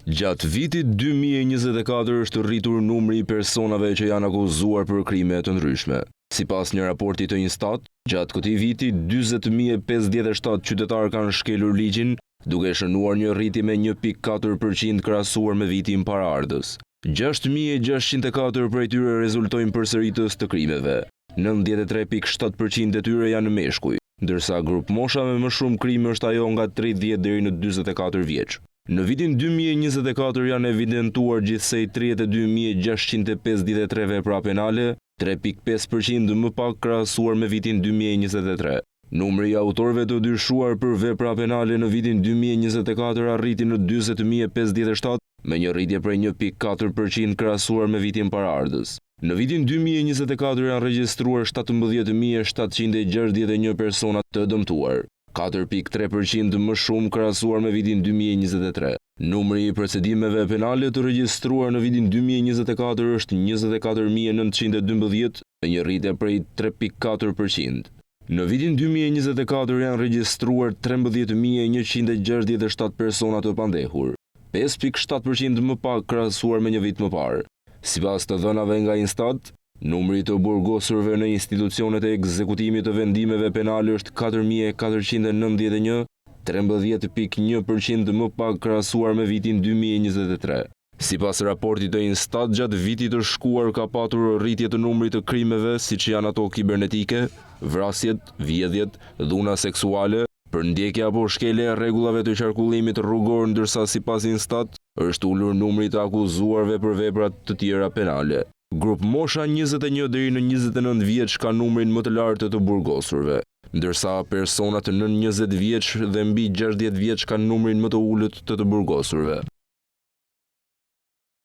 Gjatë vitit 2024 është rritur numri i personave që janë akuzuar për krime të ndryshme. Sipas një raporti të Instat, gjatë këtij viti 40.057 qytetarë kanë shkelur ligjin, duke shënuar një rritje me 1.4% krahasuar me vitin paraardhës. 6.604 prej tyre rezultojnë përsëritës të krimeve. 93.7% e tyre janë meshkuj, ndërsa grup mosha me më shumë krime është ajo nga 30 deri në 44 vjeç. Në vitin 2024 janë evidentuar gjithsej 32.653 vepra penale, 3.5% më pak krahasuar me vitin 2023. Numri i autorëve të dyshuar për vepra penale në vitin 2024 arriti në 40.057, me një rritje prej 1.4% krahasuar me vitin paraardhës. Në vitin 2024 janë regjistruar 17.761 persona të dëmtuar, 4.3% më shumë krahasuar me vitin 2023. Numri i procedimeve penale të regjistruar në vitin 2024 është 24.912, me një rritje prej 3.4%. Në vitin 2024 janë regjistruar 13.167 persona të pandehur, 5.7% më pak krahasuar me një vit më parë. Sipas të dhënave nga Instat, numri të burgosurve në institucionet e ekzekutimit të vendimeve penale është 4.491, 13.1% më pak krahasuar me vitin 2023. Sipas raportit të Instat, gjatë vitit të shkuar ka patur rritje të numrit të krimeve, siç janë ato kibernetike, vrasjet, vjedhjet, dhuna seksuale, përndjekja apo shkelja e rregullave të qarkullimit rrugor, ndërsa sipas Instat është ulur numri të akuzuarve për vepra të tjera penale. Grup mosha 21 deri në 29 vjeç ka numrin më të lartë të burgosurve, ndërsa personat nën 20 vjeç dhe mbi 60 vjeç kanë numrin më të ulët të burgosurve.